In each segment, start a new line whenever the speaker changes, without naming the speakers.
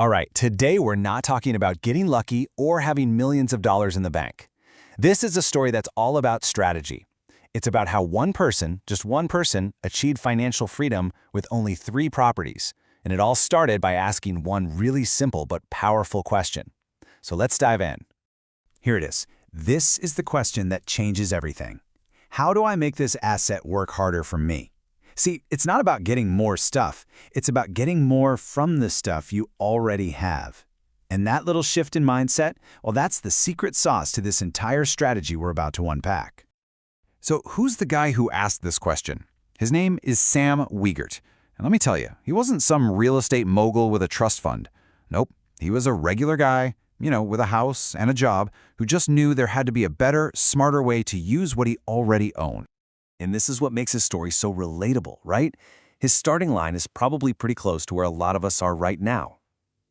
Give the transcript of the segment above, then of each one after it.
All right, today we're not talking about getting lucky or having millions of dollars in the bank. This is a story that's all about strategy. It's about how one person, just one person, achieved financial freedom with only 3 properties. And it all started by asking one really simple but powerful question. So let's dive in.
Here it is. This is the question that changes everything. How do I make this asset work harder for me? See, it's not about getting more stuff. It's about getting more from the stuff you already have. And that little shift in mindset, well, that's the secret sauce to this entire strategy we're about to unpack.
So who's the guy who asked this question? His name is Sam Wegert. And let me tell you, he wasn't some real estate mogul with a trust fund. Nope, he was a regular guy, with a house and a job, who just knew there had to be a better, smarter way to use what he already owned. And this is what makes his story so relatable, right? His starting line is probably pretty close to where a lot of us are right now.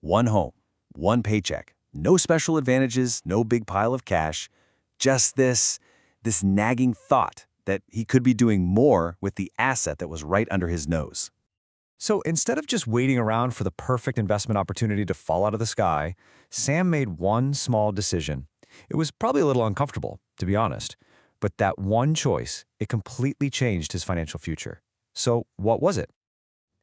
One home, one paycheck, no special advantages, no big pile of cash, just this nagging thought that he could be doing more with the asset that was right under his nose. So instead of just waiting around for the perfect investment opportunity to fall out of the sky, Sam made one small decision. It was probably a little uncomfortable, to be honest. But that one choice, it completely changed his financial future. So what was it?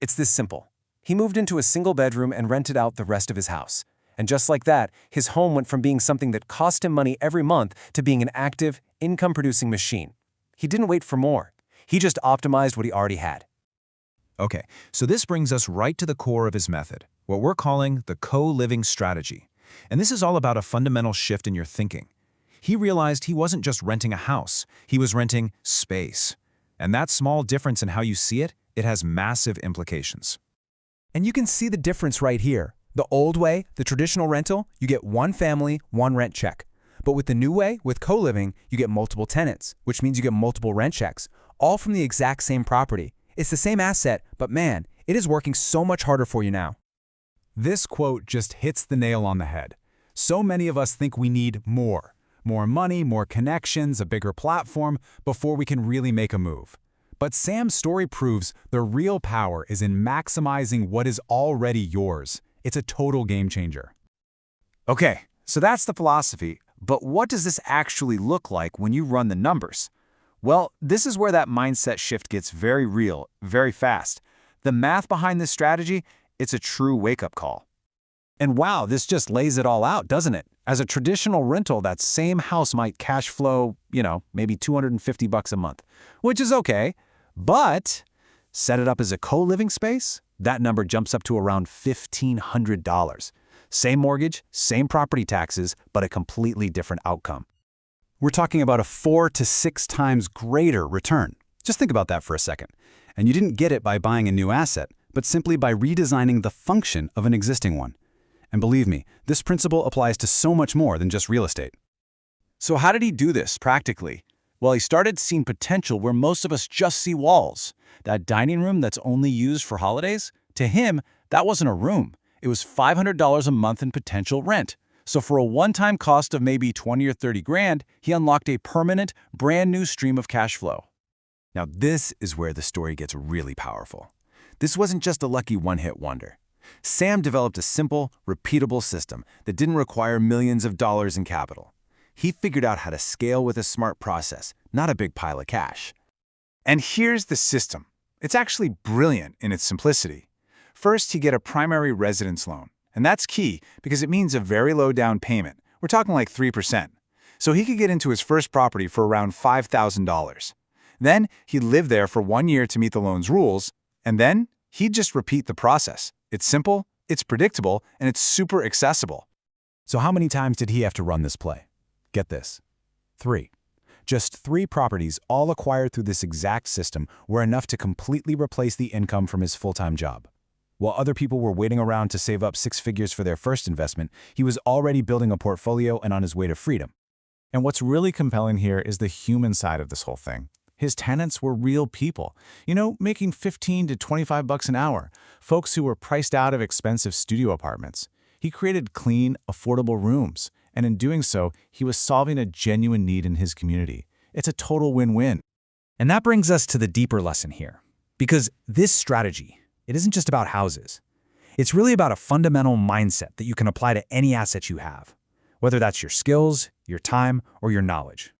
It's this simple. He moved into a single bedroom and rented out the rest of his house. And just like that, his home went from being something that cost him money every month to being an active, income-producing machine. He didn't wait for more. He just optimized what he already had.
Okay, so this brings us right to the core of his method, what we're calling the co-living strategy. And this is all about a fundamental shift in your thinking. He realized he wasn't just renting a house, he was renting space. And that small difference in how you see it, it has massive implications.
And you can see the difference right here. The old way, the traditional rental, you get one family, one rent check. But with the new way, with co-living, you get multiple tenants, which means you get multiple rent checks, all from the exact same property. It's the same asset, but man, it is working so much harder for you now.
This quote just hits the nail on the head. So many of us think we need more. More money, more connections, a bigger platform before we can really make a move. But Sam's story proves the real power is in maximizing what is already yours. It's a total game changer.
Okay, so that's the philosophy, but what does this actually look like when you run the numbers? Well, this is where that mindset shift gets very real, very fast. The math behind this strategy, it's a true wake-up call. And wow, this just lays it all out, doesn't it? As a traditional rental, that same house might cash flow, maybe $250 a month, which is okay. But set it up as a co-living space, that number jumps up to around $1,500. Same mortgage, same property taxes, but a completely different outcome.
We're talking about a 4 to 6 times greater return. Just think about that for a second. And you didn't get it by buying a new asset, but simply by redesigning the function of an existing one. And believe me, this principle applies to so much more than just real estate.
So how did he do this practically? Well, he started seeing potential where most of us just see walls. That dining room that's only used for holidays, to him, that wasn't a room. It was $500 a month in potential rent. So for a one-time cost of maybe 20 or 30 grand, he unlocked a permanent, brand new stream of cash flow. Now this is where the story gets really powerful. This wasn't just a lucky one-hit wonder. Sam developed a simple, repeatable system that didn't require millions of dollars in capital. He figured out how to scale with a smart process, not a big pile of cash. And here's the system. It's actually brilliant in its simplicity. First, you get a primary residence loan. And that's key because it means a very low down payment. We're talking like 3%. So he could get into his first property for around $5,000. Then he'd live there for 1 year to meet the loan's rules, and then he'd just repeat the process. It's simple, it's predictable, and it's super accessible.
So how many times did he have to run this play? Get this. 3. Just 3 properties, all acquired through this exact system, were enough to completely replace the income from his full-time job. While other people were waiting around to save up 6 figures for their first investment, he was already building a portfolio and on his way to freedom. And what's really compelling here is the human side of this whole thing. His tenants were real people, making $15 to $25 an hour, folks who were priced out of expensive studio apartments. He created clean, affordable rooms, and in doing so, he was solving a genuine need in his community. It's a total win-win.
And that brings us to the deeper lesson here. Because this strategy, it isn't just about houses.
It's really about a fundamental mindset that you can apply to any asset you have, whether that's your skills, your time, or your knowledge.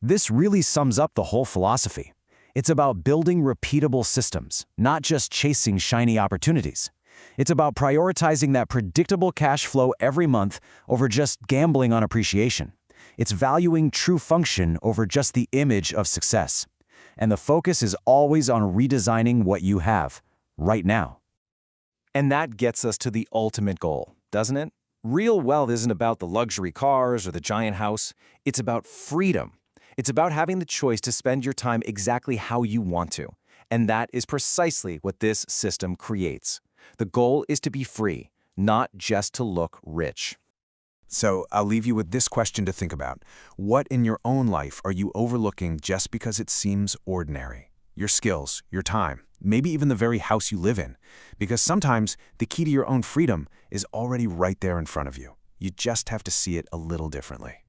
This really sums up the whole philosophy. It's about building repeatable systems, not just chasing shiny opportunities. It's about prioritizing that predictable cash flow every month over just gambling on appreciation. It's valuing true function over just the image of success. And the focus is always on redesigning what you have, right now. And that gets us to the ultimate goal, doesn't it? Real wealth isn't about the luxury cars or the giant house. It's about freedom. It's about having the choice to spend your time exactly how you want to. And that is precisely what this system creates. The goal is to be free, not just to look rich.
So I'll leave you with this question to think about. What in your own life are you overlooking just because it seems ordinary? Your skills, your time, maybe even the very house you live in. Because sometimes the key to your own freedom is already right there in front of you. You just have to see it a little differently.